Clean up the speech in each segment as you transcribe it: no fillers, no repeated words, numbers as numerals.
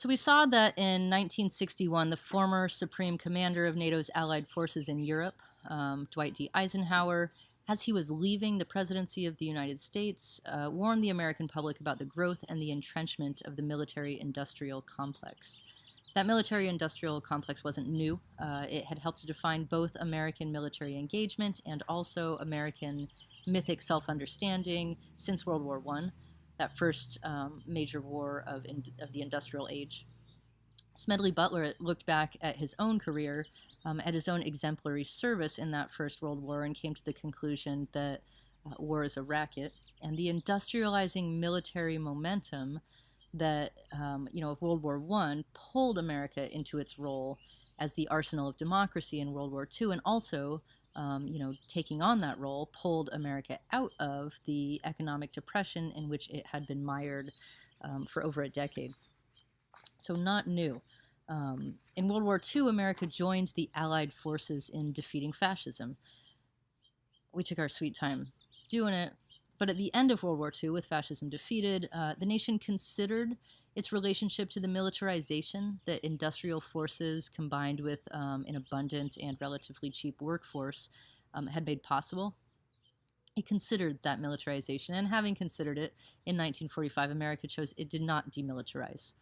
So we saw that in 1961, the former supreme commander of NATO's allied forces in Europe, Dwight D. Eisenhower, as he was leaving the presidency of the United States, warned the American public about the growth and the entrenchment of the military-industrial complex. That military-industrial complex wasn't new. It had helped to define both American military engagement and also American mythic self-understanding since World War I, that first major war of the industrial age. Smedley Butler looked back at his own career, at his own exemplary service in that First World War, and came to the conclusion that war is a racket, and the industrializing military momentum that of World War I pulled America into its role as the arsenal of democracy in World War II, and also taking on that role pulled America out of the economic depression in which it had been mired for over a decade. So not new. In World War II, America joined the Allied forces in defeating fascism. We took our sweet time doing it, but at the end of World War II, with fascism defeated, the nation considered its relationship to the militarization that industrial forces combined with an abundant and relatively cheap workforce had made possible. It considered that militarization, and having considered it, in 1945, America chose it did not demilitarize.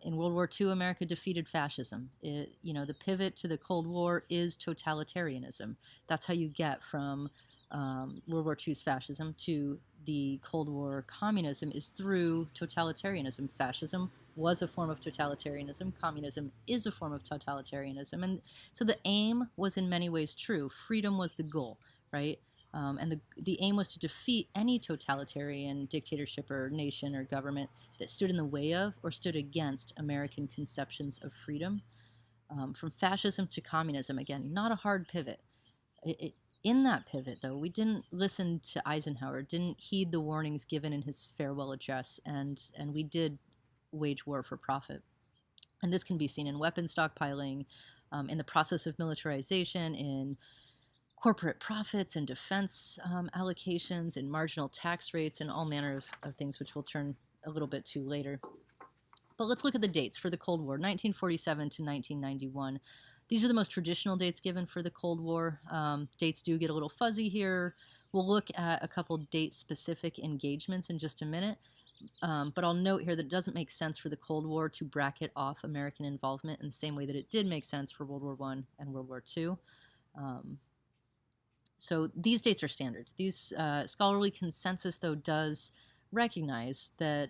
In World War II, America defeated fascism. The pivot to the Cold War is totalitarianism. That's how you get from World War II's fascism to the Cold War communism, is through totalitarianism. Fascism was a form of totalitarianism. Communism is a form of totalitarianism. And so the aim was in many ways true. Freedom was the goal, right? And the aim was to defeat any totalitarian dictatorship or nation or government that stood in the way of or stood against American conceptions of freedom. From fascism to communism, again, not a hard pivot. In that pivot, though, we didn't listen to Eisenhower, didn't heed the warnings given in his farewell address, and we did wage war for profit. And this can be seen in weapons stockpiling, in the process of militarization, in corporate profits and defense allocations, and marginal tax rates, and all manner of things, which we'll turn a little bit to later. But let's look at the dates for the Cold War, 1947 to 1991. These are the most traditional dates given for the Cold War. Dates do get a little fuzzy here. We'll look at a couple date-specific engagements in just a minute. But I'll note here that it doesn't make sense for the Cold War to bracket off American involvement in the same way that it did make sense for World War I and World War II. So these dates are standard. These scholarly consensus, though, does recognize that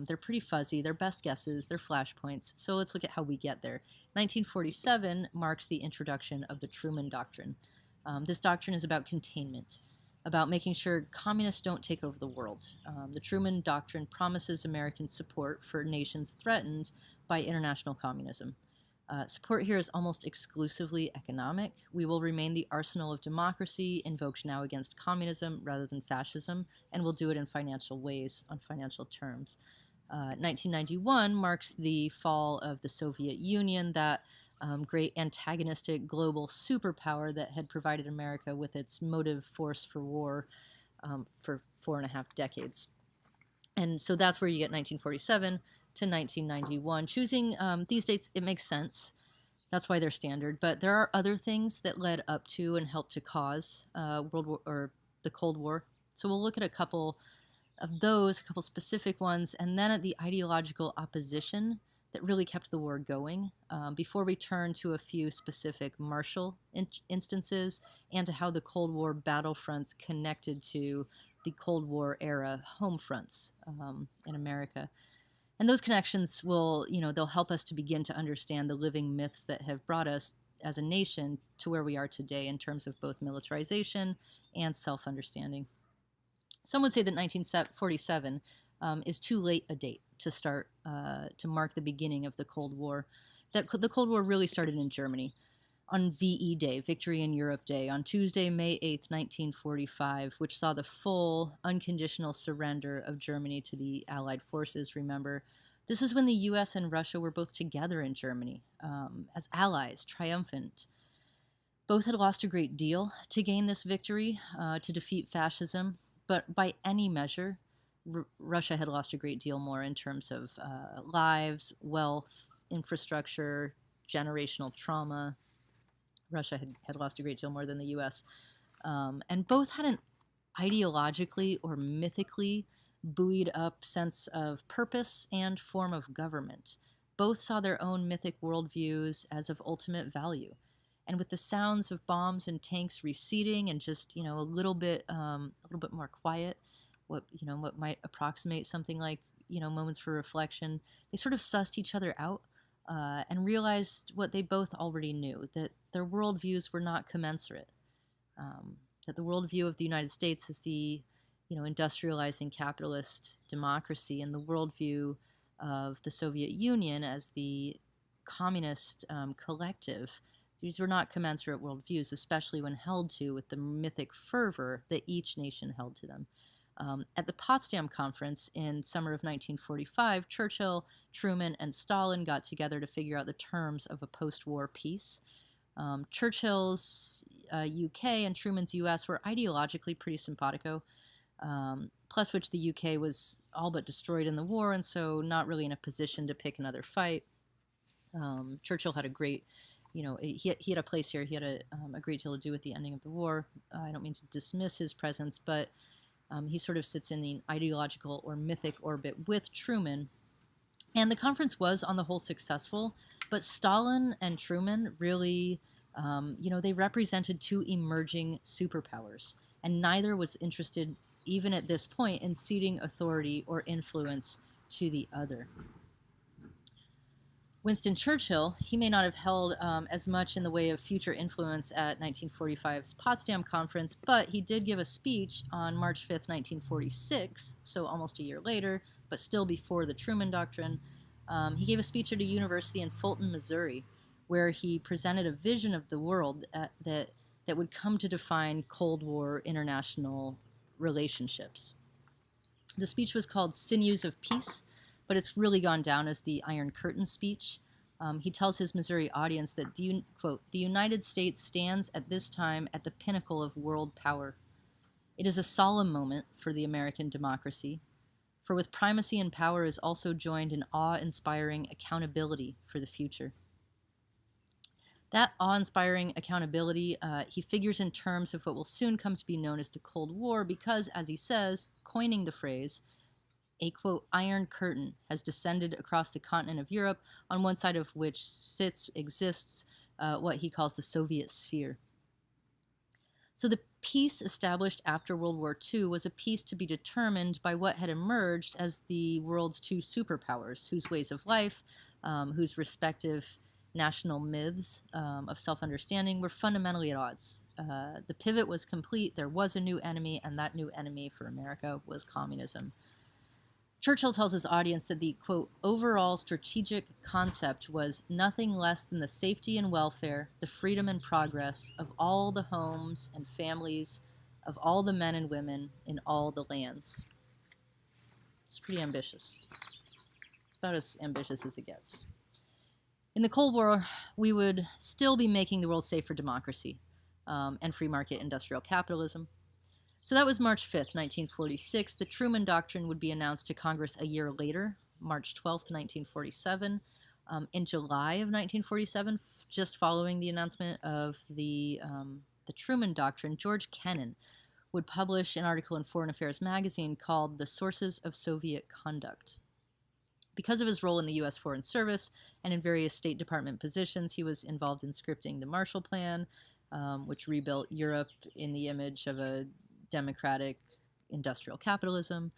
they're pretty fuzzy. They're best guesses. They're flashpoints. So let's look at how we get there. 1947 marks the introduction of the Truman Doctrine. This doctrine is about containment, about making sure communists don't take over the world. The Truman Doctrine promises American support for nations threatened by international communism. Support here is almost exclusively economic. We will remain the arsenal of democracy invoked now against communism rather than fascism, and we'll do it in financial ways, on financial terms. 1991 marks the fall of the Soviet Union, that great antagonistic global superpower that had provided America with its motive force for war for 4.5 decades. And so that's where you get 1947 to 1991. Choosing these dates, it makes sense. That's why they're standard. But there are other things that led up to and helped to cause World War or the Cold War. So we'll look at a couple of those, a couple specific ones, and then at the ideological opposition that really kept the war going, before we turn to a few specific Marshall instances and to how the Cold War battlefronts connected to the Cold War era home fronts in America. And those connections will, they'll help us to begin to understand the living myths that have brought us as a nation to where we are today in terms of both militarization and self-understanding. Some would say that 1947 is too late a date to start to mark the beginning of the Cold War. That the Cold War really started in Germany on VE Day, Victory in Europe Day, on Tuesday, May 8th, 1945, which saw the full, unconditional surrender of Germany to the Allied forces. Remember, this is when the U.S. and Russia were both together in Germany, as allies, triumphant. Both had lost a great deal to gain this victory, to defeat fascism, but by any measure, Russia had lost a great deal more in terms of lives, wealth, infrastructure, generational trauma. Russia had lost a great deal more than the U.S. And both had an ideologically or mythically buoyed up sense of purpose and form of government. Both saw their own mythic worldviews as of ultimate value. And with the sounds of bombs and tanks receding and just a little bit more quiet, what might approximate something like moments for reflection, they sort of sussed each other out and realized what they both already knew, that their worldviews were not commensurate. That the worldview of the United States is the industrializing capitalist democracy, and the worldview of the Soviet Union as the communist collective. These were not commensurate worldviews, especially when held to with the mythic fervor that each nation held to them. At the Potsdam Conference in summer of 1945, Churchill, Truman, and Stalin got together to figure out the terms of a post-war peace. Churchill's UK and Truman's US were ideologically pretty simpatico, plus which the UK was all but destroyed in the war, and so not really in a position to pick another fight. Churchill had a great, he had a place here. He had a great deal to do with the ending of the war. I don't mean to dismiss his presence, but he sort of sits in the ideological or mythic orbit with Truman. And the conference was, on the whole, successful, but Stalin and Truman really, they represented two emerging superpowers, and neither was interested, even at this point, in ceding authority or influence to the other. Winston Churchill, he may not have held as much in the way of future influence at 1945's Potsdam Conference, but he did give a speech on March 5th, 1946, so almost a year later, but still before the Truman Doctrine. He gave a speech at a university in Fulton, Missouri, where he presented a vision of the world that would come to define Cold War international relationships. The speech was called Sinews of Peace, but it's really gone down as the Iron Curtain speech. He tells his Missouri audience that, quote, "The United States stands at this time at the pinnacle of world power. It is a solemn moment for the American democracy, for with primacy and power is also joined an awe-inspiring accountability for the future." That awe-inspiring accountability, he figures in terms of what will soon come to be known as the Cold War because, as he says, coining the phrase, a, quote, "iron curtain has descended across the continent of Europe, on one side of which exists what he calls the Soviet sphere." So the peace established after World War II was a peace to be determined by what had emerged as the world's two superpowers, whose ways of life, whose respective national myths of self-understanding were fundamentally at odds. The pivot was complete. There was a new enemy, and that new enemy for America was communism. Churchill tells his audience that the, quote, "overall strategic concept was nothing less than the safety and welfare, the freedom and progress of all the homes and families, of all the men and women in all the lands." It's pretty ambitious. It's about as ambitious as it gets. In the Cold War, we would still be making the world safe for democracy and free market industrial capitalism. So that was March 5th, 1946. The Truman Doctrine would be announced to Congress a year later, March 12th, 1947. In July of 1947, just following the announcement of the Truman Doctrine, George Kennan would publish an article in Foreign Affairs magazine called "The Sources of Soviet Conduct." Because of his role in the U.S. Foreign Service and in various State Department positions, he was involved in scripting the Marshall Plan, which rebuilt Europe in the image of a democratic industrial capitalism.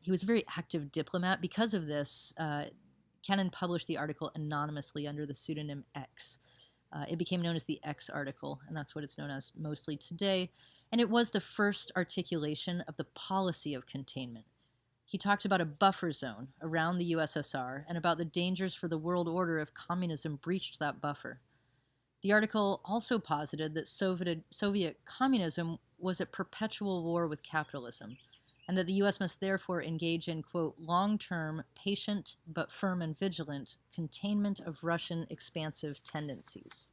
He was a very active diplomat. Because of this, Kennan published the article anonymously under the pseudonym X. It became known as the X article, and that's what it's known as mostly today. And it was the first articulation of the policy of containment. He talked about a buffer zone around the USSR and about the dangers for the world order if communism breached that buffer. The article also posited that Soviet communism was at perpetual war with capitalism, and that the U.S. must therefore engage in, quote, "long-term, patient, but firm and vigilant containment of Russian expansive tendencies."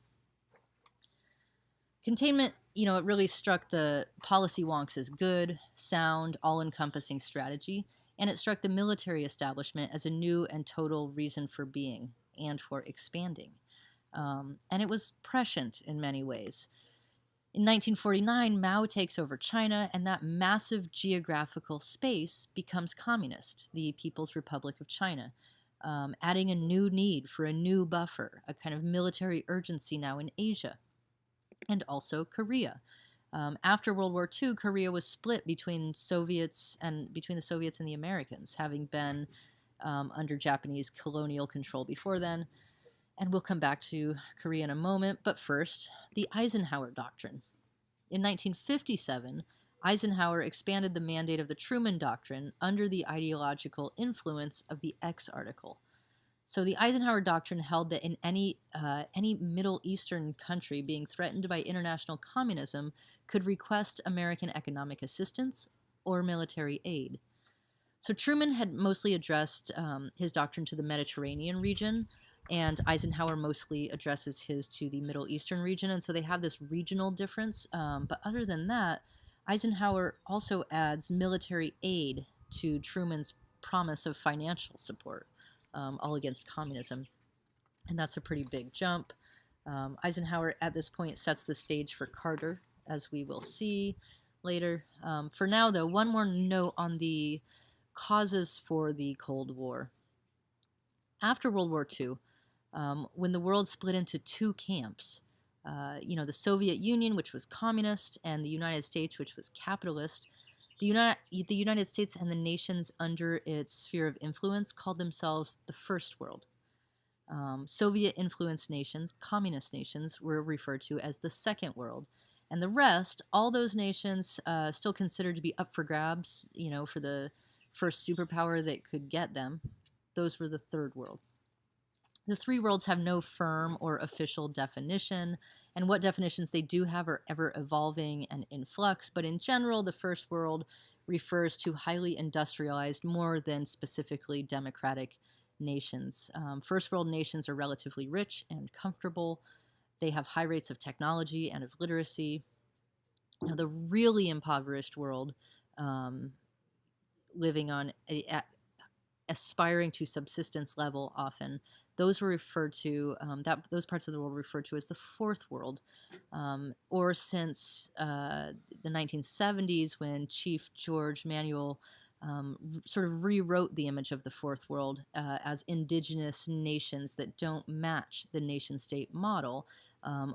Containment it really struck the policy wonks as good, sound, all-encompassing strategy, and it struck the military establishment as a new and total reason for being and for expanding. And it was prescient in many ways. In 1949, Mao takes over China, and that massive geographical space becomes communist, the People's Republic of China, adding a new need for a new buffer, a kind of military urgency now in Asia, and also Korea. After World War II, Korea was split between the Soviets and the Americans, having been under Japanese colonial control before then. And we'll come back to Korea in a moment, but first, the Eisenhower Doctrine. In 1957, Eisenhower expanded the mandate of the Truman Doctrine under the ideological influence of the X article. So the Eisenhower Doctrine held that in any Middle Eastern country being threatened by international communism could request American economic assistance or military aid. So Truman had mostly addressed his doctrine to the Mediterranean region, and Eisenhower mostly addresses his to the Middle Eastern region, and so they have this regional difference. But other than that, Eisenhower also adds military aid to Truman's promise of financial support, all against communism, and that's a pretty big jump. Eisenhower at this point sets the stage for Carter, as we will see later. For now, though, one more note on the causes for the Cold War. After World War II, when the world split into two camps, the Soviet Union, which was communist, and the United States, which was capitalist, the United States and the nations under its sphere of influence called themselves the First World. Soviet-influenced nations, communist nations, were referred to as the Second World. And the rest, all those nations still considered to be up for grabs, for the first superpower that could get them, those were the Third World. The three worlds have no firm or official definition, and what definitions they do have are ever evolving and in flux, but in general, the First World refers to highly industrialized, more than specifically democratic nations. First World nations are relatively rich and comfortable. They have high rates of technology and of literacy. Now, the really impoverished world, living on aspiring to subsistence level often, those were referred to, those parts of the world were referred to as the Fourth World, or since the 1970s when Chief George Manuel sort of rewrote the image of the Fourth World as indigenous nations that don't match the nation-state model,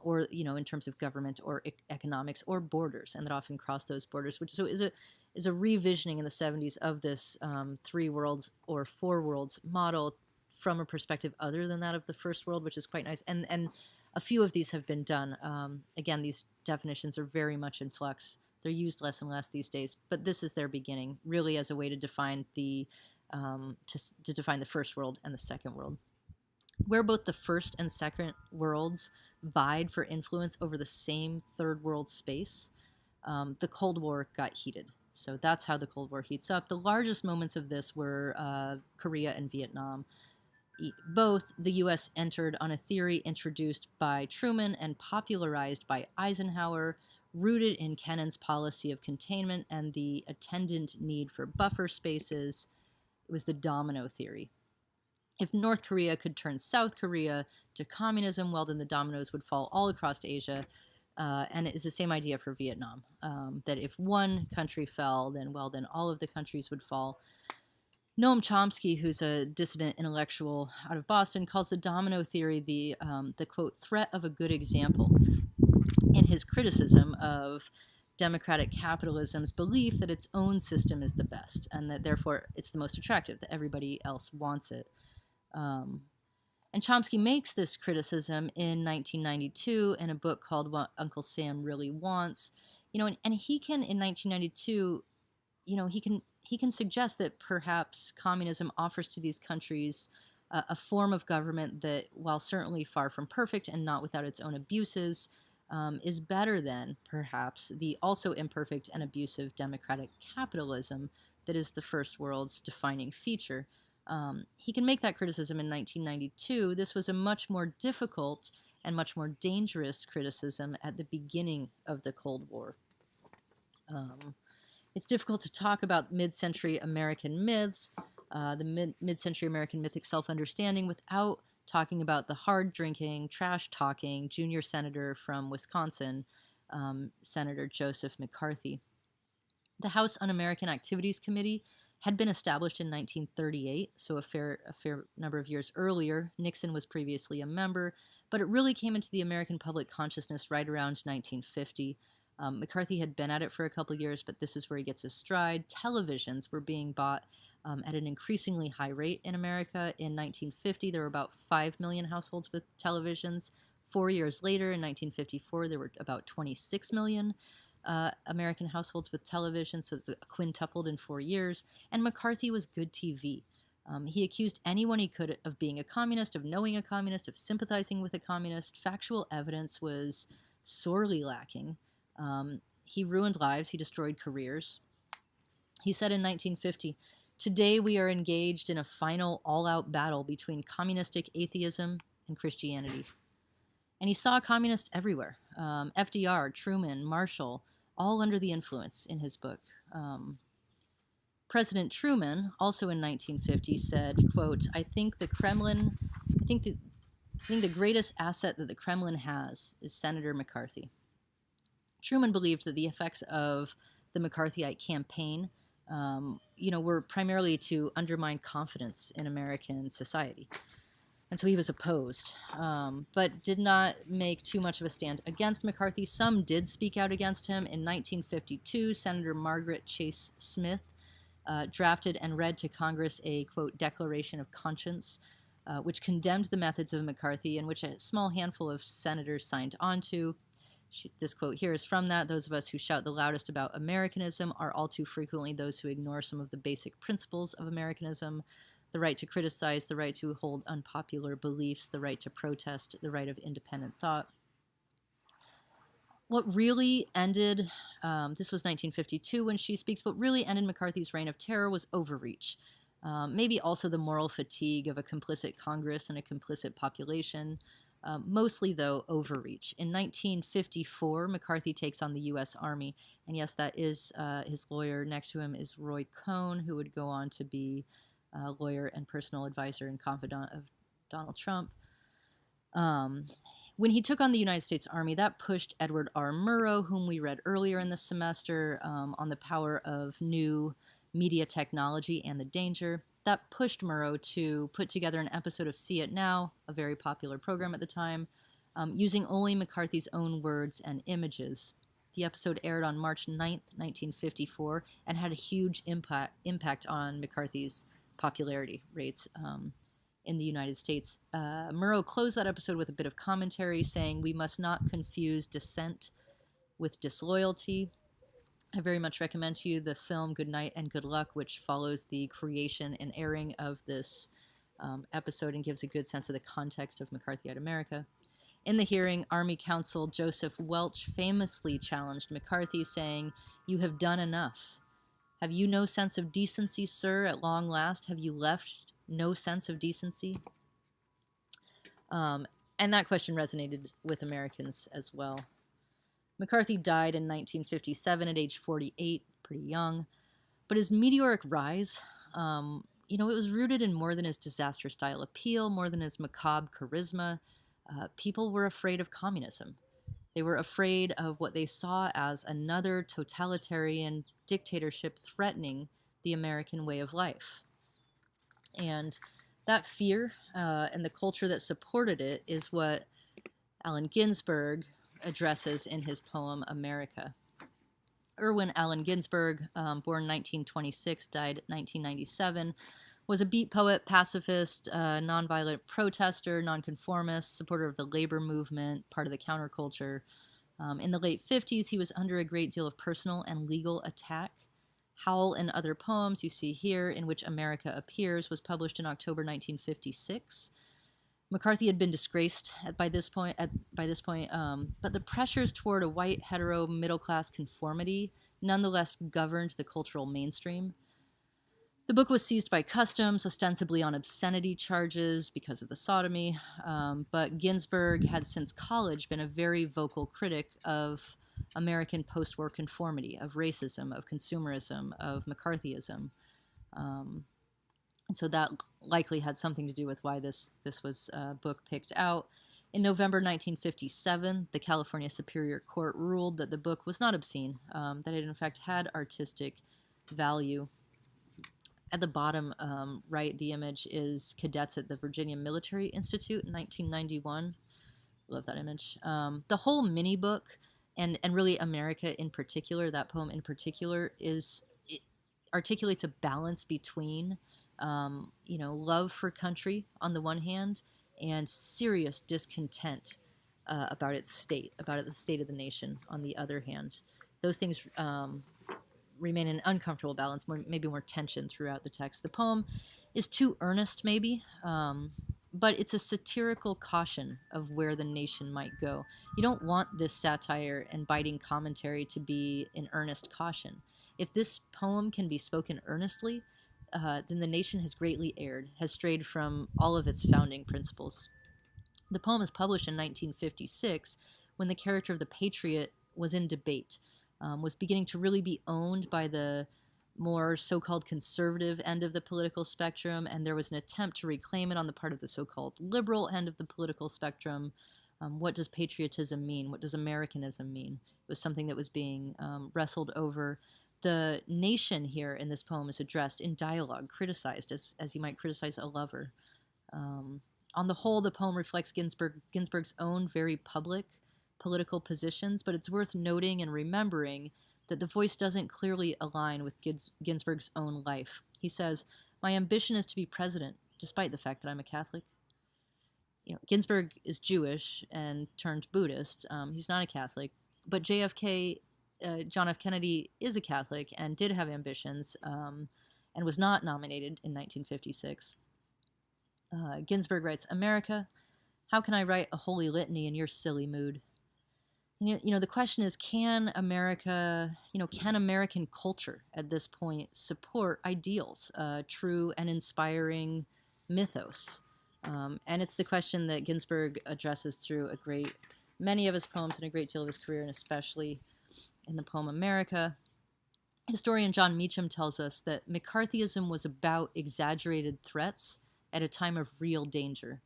or in terms of government or economics or borders, and that often cross those borders, which is a revisioning in the 70s of this three worlds or four worlds model from a perspective other than that of the First World, which is quite nice. And a few of these have been done. Again, these definitions are very much in flux. They're used less and less these days, but this is their beginning, really as a way to define the define the First World and the Second World. Where both the First and Second Worlds vied for influence over the same Third World space, the Cold War got heated. So that's how the Cold War heats up. The largest moments of this were Korea and Vietnam. Both the U.S. entered on a theory introduced by Truman and popularized by Eisenhower, rooted in Kennan's policy of containment and the attendant need for buffer spaces. It was the domino theory. If North Korea could turn South Korea to communism, well, then the dominoes would fall all across Asia. And it is the same idea for Vietnam, that if one country fell, then all of the countries would fall. Noam Chomsky, who's a dissident intellectual out of Boston, calls the domino theory the quote, threat of a good example, in his criticism of democratic capitalism's belief that its own system is the best, and that therefore it's the most attractive, that everybody else wants it. And Chomsky makes this criticism in 1992 in a book called What Uncle Sam Really Wants. And he can, in 1992, he can suggest that perhaps communism offers to these countries a form of government that, while certainly far from perfect and not without its own abuses, is better than, perhaps, the also imperfect and abusive democratic capitalism that is the First World's defining feature. He can make that criticism in 1992. This was a much more difficult and much more dangerous criticism at the beginning of the Cold War. It's difficult to talk about mid-century American myths, the mid-century American mythic self-understanding, without talking about the hard-drinking, trash-talking junior senator from Wisconsin, Senator Joseph McCarthy. The House Un-American Activities Committee had been established in 1938, so a fair number of years earlier. Nixon was previously a member, but it really came into the American public consciousness right around 1950. McCarthy had been at it for a couple of years, but this is where he gets his stride. Televisions were being bought at an increasingly high rate in America. In 1950, there were about 5 million households with televisions. 4 years later, in 1954, there were about 26 million American households with television, so it's quintupled in 4 years. And McCarthy was good TV. He accused anyone he could of being a communist, of knowing a communist, of sympathizing with a communist. Factual evidence was sorely lacking. He ruined lives. He destroyed careers. He said in 1950, "Today we are engaged in a final all-out battle between communistic atheism and Christianity." And he saw communists everywhere. FDR, Truman, Marshall, all under the influence in his book. President Truman, also in 1950, said, quote, I think the greatest asset that the Kremlin has is Senator McCarthy. Truman believed that the effects of the McCarthyite campaign, were primarily to undermine confidence in American society. And so he was opposed, but did not make too much of a stand against McCarthy. Some did speak out against him. In 1952, Senator Margaret Chase Smith drafted and read to Congress a, quote, Declaration of Conscience, which condemned the methods of McCarthy and which a small handful of senators signed onto. This quote here is from that. Those of us who shout the loudest about Americanism are all too frequently those who ignore some of the basic principles of Americanism: the right to criticize, the right to hold unpopular beliefs, the right to protest, the right of independent thought. What really ended, this was 1952 when she speaks, what really ended McCarthy's reign of terror was overreach. Maybe also the moral fatigue of a complicit Congress and a complicit population. Mostly, though, overreach. In 1954, McCarthy takes on the U.S. Army, and yes, that is his lawyer. Next to him is Roy Cohn, who would go on to be lawyer and personal advisor and confidant of Donald Trump. When he took on the United States Army, that pushed Edward R. Murrow, whom we read earlier in the semester, on the power of new media technology and the danger. That pushed Murrow to put together an episode of See It Now, a very popular program at the time, using only McCarthy's own words and images. The episode aired on March 9th, 1954, and had a huge impact on McCarthy's popularity rates in the United States. Murrow closed that episode with a bit of commentary saying, "We must not confuse dissent with disloyalty." I very much recommend to you the film Good Night and Good Luck, which follows the creation and airing of this episode and gives a good sense of the context of McCarthyite America. In the hearing, Army Counsel Joseph Welch famously challenged McCarthy, saying, "You have done enough. Have you no sense of decency, sir? At long last, have you left no sense of decency?" And that question resonated with Americans as well. McCarthy died in 1957 at age 48, pretty young. But his meteoric rise, it was rooted in more than his disaster-style appeal, more than his macabre charisma. People were afraid of communism. They were afraid of what they saw as another totalitarian dictatorship threatening the American way of life. And that fear and the culture that supported it is what Allen Ginsberg addresses in his poem America. Erwin Allen Ginsberg, born 1926, died 1997, was a beat poet, pacifist, nonviolent protester, nonconformist, supporter of the labor movement, part of the counterculture. In the late 50s, he was under a great deal of personal and legal attack. Howl and Other Poems, you see here, in which America appears, was published in October 1956. McCarthy had been disgraced by this point, but the pressures toward a white, hetero, middle-class conformity nonetheless governed the cultural mainstream. The book was seized by customs, ostensibly on obscenity charges because of the sodomy, but Ginsburg had since college been a very vocal critic of American post-war conformity, of racism, of consumerism, of McCarthyism. Um, and so that likely had something to do with why this was book picked out. In November 1957, the California Superior Court ruled that the book was not obscene, that it in fact had artistic value. At the bottom right, the image is cadets at the Virginia Military Institute in 1991. Love that image. The whole mini book, and really America in particular, that poem in particular, it articulates a balance between, love for country on the one hand, and serious discontent about its state, about the state of the nation on the other hand. Those things remain in an uncomfortable balance, maybe more tension throughout the text. The poem is too earnest, maybe, but it's a satirical caution of where the nation might go. You don't want this satire and biting commentary to be an earnest caution. If this poem can be spoken earnestly, then the nation has greatly erred, has strayed from all of its founding principles. The poem is published in 1956 when the character of the patriot was in debate, was beginning to really be owned by the more so-called conservative end of the political spectrum, and there was an attempt to reclaim it on the part of the so-called liberal end of the political spectrum. What does patriotism mean? What does Americanism mean? It was something that was being wrestled over. The nation here in this poem is addressed in dialogue, criticized as you might criticize a lover. On the whole, the poem reflects Ginsburg's own very public political positions, but it's worth noting and remembering that the voice doesn't clearly align with Ginsburg's own life. He says, "My ambition is to be president, despite the fact that I'm a Catholic." Ginsburg is Jewish and turned Buddhist. He's not a Catholic, but JFK, John F. Kennedy, is a Catholic and did have ambitions, and was not nominated in 1956. Ginsburg writes, "America, how can I write a holy litany in your silly mood?" The question is, can America, can American culture at this point support ideals, true and inspiring mythos? And it's the question that Ginsburg addresses through many of his poems and a great deal of his career, and especially in the poem America. Historian John Meacham tells us that McCarthyism was about exaggerated threats at a time of real danger.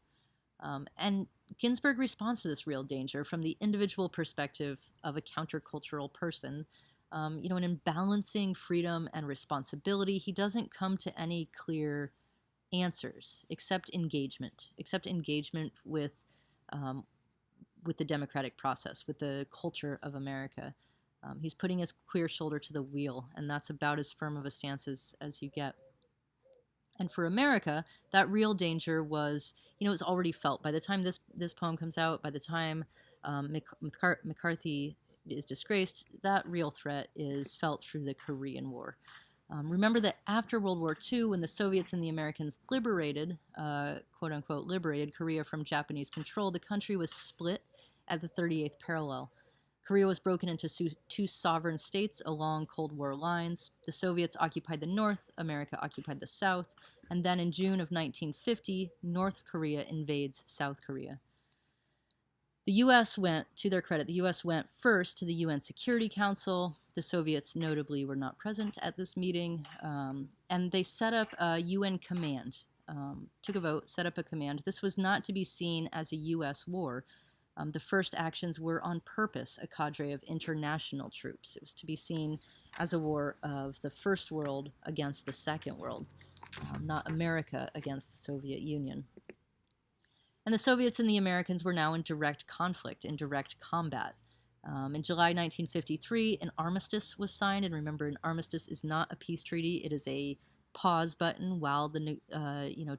And Ginsburg responds to this real danger from the individual perspective of a countercultural person. And in balancing freedom and responsibility, he doesn't come to any clear answers except engagement with the democratic process, with the culture of America. He's putting his queer shoulder to the wheel, and that's about as firm of a stance as you get. And for America, that real danger was, it's already felt. By the time this poem comes out, by the time McCarthy is disgraced, that real threat is felt through the Korean War. Remember that after World War II, when the Soviets and the Americans liberated, quote-unquote, liberated Korea from Japanese control, the country was split at the 38th parallel. Korea was broken into two sovereign states along Cold War lines. The Soviets occupied the North, America occupied the South, and then in June of 1950, North Korea invades South Korea. The U.S. to their credit, the U.S. went first to the UN Security Council. The Soviets notably were not present at this meeting, and they set up a UN command, took a vote, set up a command. This was not to be seen as a U.S. war. The first actions were on purpose a cadre of international troops. It was to be seen as a war of the First World against the Second World, not America against the Soviet Union. And the Soviets and the Americans were now in direct conflict, in direct combat. In July 1953, an armistice was signed, and remember, an armistice is not a peace treaty. It is a pause button while the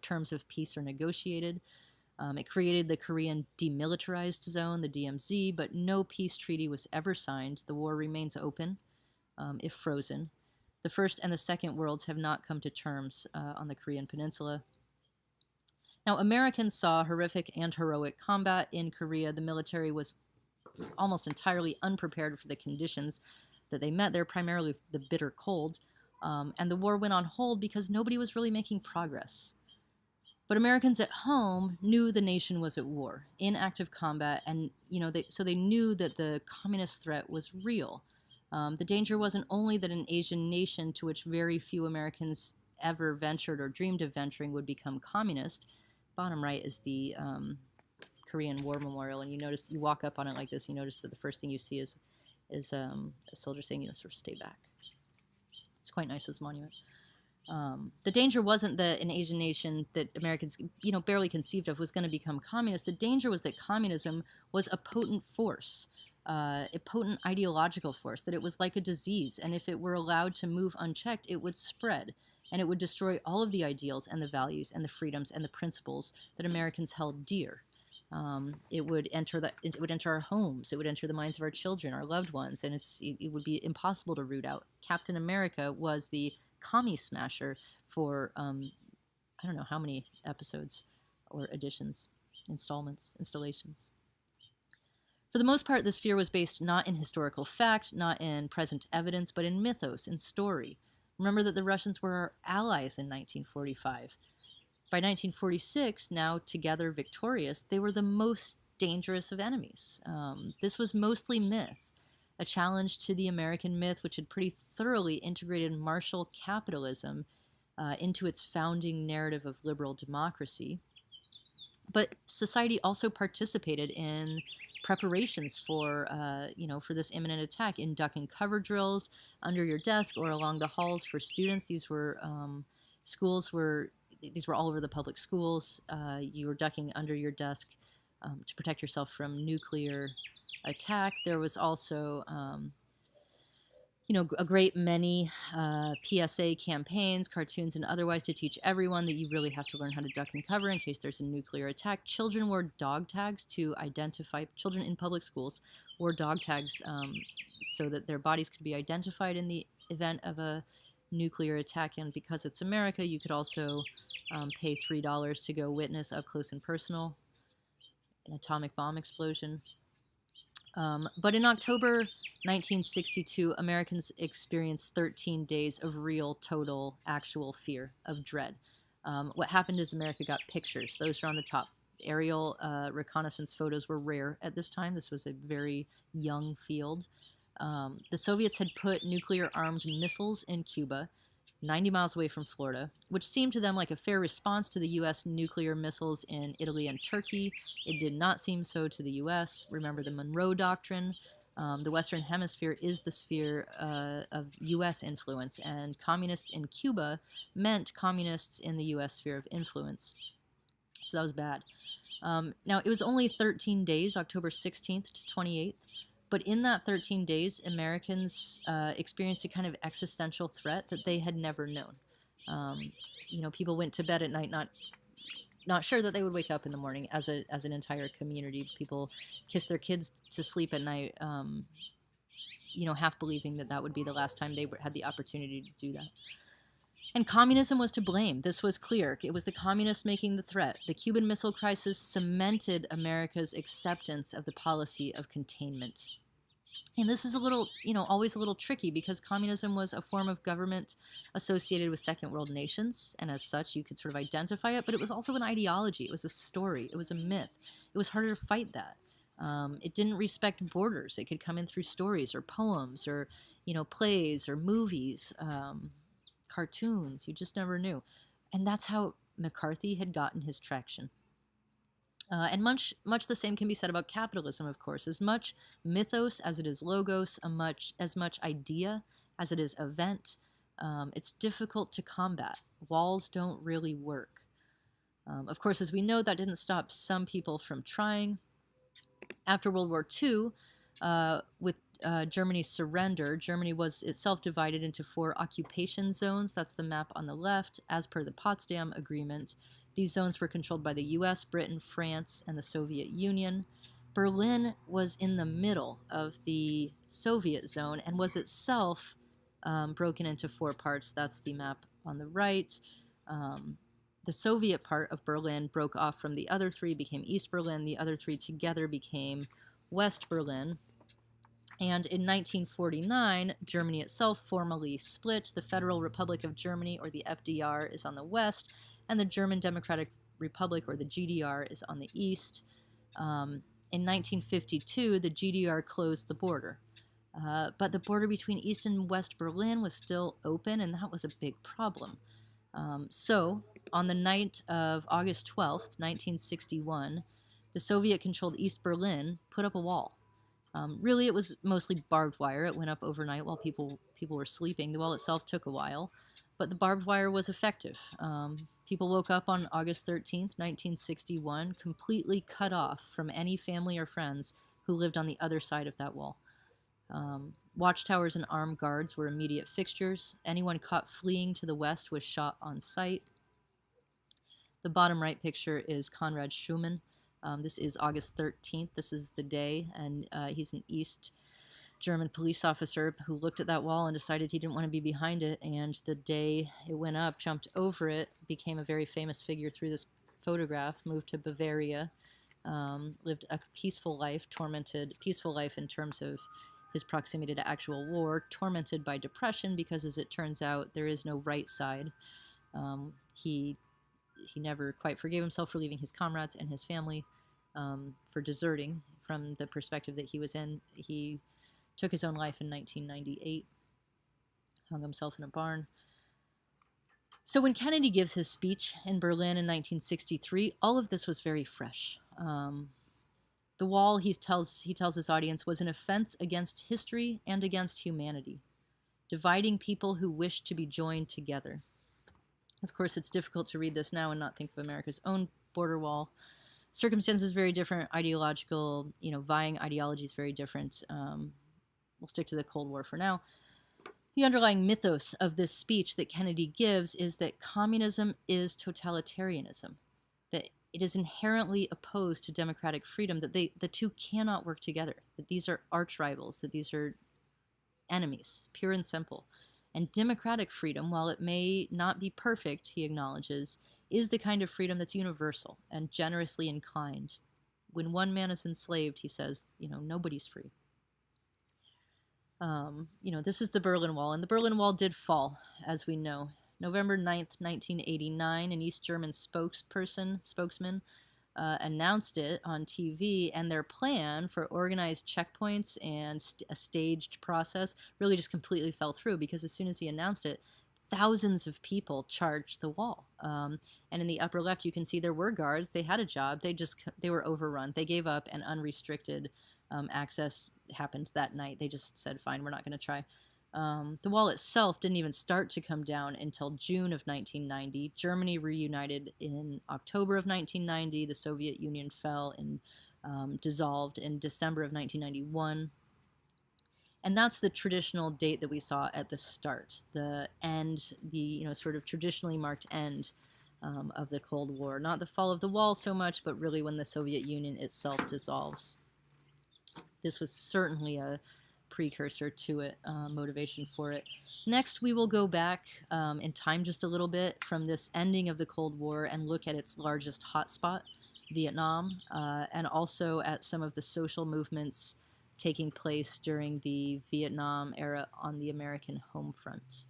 terms of peace are negotiated. It created the Korean Demilitarized Zone, the DMZ, but no peace treaty was ever signed. The war remains open, if frozen. The First and the Second Worlds have not come to terms on the Korean Peninsula. Now, Americans saw horrific and heroic combat in Korea. The military was almost entirely unprepared for the conditions that they met there, primarily the bitter cold. And the war went on hold because nobody was really making progress. But Americans at home knew the nation was at war, in active combat, and so they knew that the communist threat was real. The danger wasn't only that an Asian nation to which very few Americans ever ventured or dreamed of venturing would become communist. Bottom right is the Korean War Memorial, and you walk up on it like this, you notice that the first thing you see is a soldier saying, sort of stay back. It's quite nice as a monument. The danger wasn't that an Asian nation that Americans, barely conceived of was going to become communist. The danger was that communism was a potent force, a potent ideological force, that it was like a disease, and if it were allowed to move unchecked, it would spread, and it would destroy all of the ideals and the values and the freedoms and the principles that Americans held dear. It would enter our homes. It would enter the minds of our children, our loved ones, and it would be impossible to root out. Captain America was the commie smasher for I don't know how many episodes or editions, installations. For the most part, this fear was based not in historical fact, not in present evidence, but in mythos and story. Remember that the Russians were our allies in 1945. By 1946, now together victorious, they were the most dangerous of enemies. This was mostly myth, a challenge to the American myth, which had pretty thoroughly integrated martial capitalism into its founding narrative of liberal democracy. But society also participated in preparations for this imminent attack, in duck and cover drills, under your desk or along the halls for students. These were these were all over the public schools. You were ducking under your desk to protect yourself from nuclear attack. There was also, a great many PSA campaigns, cartoons, and otherwise to teach everyone that you really have to learn how to duck and cover in case there's a nuclear attack. Children wore dog tags to identify, children in public schools wore dog tags so that their bodies could be identified in the event of a nuclear attack. And because it's America, you could also pay $3 to go witness up close and personal an atomic bomb explosion. But in October 1962, Americans experienced 13 days of real, total, actual fear, of dread. What happened is America got pictures. Those are on the top. Aerial reconnaissance photos were rare at this time. This was a very young field. The Soviets had put nuclear-armed missiles in Cuba, 90 miles away from Florida, which seemed to them like a fair response to the U.S. nuclear missiles in Italy and Turkey. It did not seem so to the U.S. Remember the Monroe Doctrine. The Western Hemisphere is the sphere of U.S. influence, and communists in Cuba meant communists in the U.S. sphere of influence. So that was bad. Now, it was only 13 days, October 16th to 28th, but in that 13 days, Americans experienced a kind of existential threat that they had never known. People went to bed at night not sure that they would wake up in the morning as an entire community. People kissed their kids to sleep at night, half believing that would be the last time they had the opportunity to do that. And communism was to blame. This was clear. It was the communists making the threat. The Cuban Missile Crisis cemented America's acceptance of the policy of containment. And this is always a little tricky, because communism was a form of government associated with second world nations, and as such you could sort of identify it, but it was also an ideology. It was a story. It was a myth. It was harder to fight that. It didn't respect borders. It could come in through stories or poems or, plays or movies, cartoons. You just never knew. And that's how McCarthy had gotten his traction. And much the same can be said about capitalism, of course. As much mythos as it is logos, as much idea as it is event, it's difficult to combat. Walls don't really work. Of course, as we know, that didn't stop some people from trying. After World War II, with Germany's surrender, Germany was itself divided into 4 occupation zones. That's the map on the left, as per the Potsdam Agreement. These zones were controlled by the US, Britain, France, and the Soviet Union. Berlin was in the middle of the Soviet zone and was itself broken into 4 parts. That's the map on the right. The Soviet part of Berlin broke off from the other 3, became East Berlin. The other 3 together became West Berlin. And in 1949, Germany itself formally split. The Federal Republic of Germany, or the FDR, is on the west, and the German Democratic Republic, or the GDR, is on the east. In 1952, the GDR closed the border. But the border between East and West Berlin was still open, and that was a big problem. So, on the night of August 12th, 1961, the Soviet controlled East Berlin put up a wall. Really, it was mostly barbed wire. It went up overnight while people were sleeping. The wall itself took a while, but the barbed wire was effective. People woke up on August 13th, 1961, completely cut off from any family or friends who lived on the other side of that wall. Watchtowers and armed guards were immediate fixtures. Anyone caught fleeing to the west was shot on sight. The bottom right picture is Konrad Schumann. This is August 13th. This is the day, and he's an East German police officer who looked at that wall and decided he didn't want to be behind it, and the day it went up, jumped over it, became a very famous figure through this photograph, moved to Bavaria, lived a peaceful life in terms of his proximity to actual war, tormented by depression because, as it turns out, there is no right side. He never quite forgave himself for leaving his comrades and his family, for deserting from the perspective that he was in. He took his own life in 1998, hung himself in a barn. So when Kennedy gives his speech in Berlin in 1963, all of this was very fresh. The wall, he tells his audience, was an offense against history and against humanity, dividing people who wished to be joined together. Of course, it's difficult to read this now and not think of America's own border wall. Circumstances very different, ideological, vying ideologies very different. We'll stick to the Cold War for now. The underlying mythos of this speech that Kennedy gives is that communism is totalitarianism, that it is inherently opposed to democratic freedom, that the two cannot work together, that these are arch rivals, that these are enemies, pure and simple. And democratic freedom, while it may not be perfect, he acknowledges, is the kind of freedom that's universal and generously inclined. When one man is enslaved, he says, nobody's free. This is the Berlin Wall, and the Berlin Wall did fall, as we know. November 9th, 1989, an East German spokesman announced it on TV, and their plan for organized checkpoints and a staged process really just completely fell through, because as soon as he announced it, thousands of people charged the wall. And in the upper left, you can see there were guards. They had a job. They were overrun. They gave up, and unrestricted access happened that night. They just said, fine, we're not going to try. The wall itself didn't even start to come down until June of 1990. Germany reunited in October of 1990. The Soviet Union fell and dissolved in December of 1991. And that's the traditional date that we saw at the start, the end, the sort of traditionally marked end of the Cold War. Not the fall of the wall so much, but really when the Soviet Union itself dissolves. This was certainly a precursor to it, motivation for it. Next, we will go back in time just a little bit from this ending of the Cold War and look at its largest hotspot, Vietnam, and also at some of the social movements taking place during the Vietnam era on the American home front.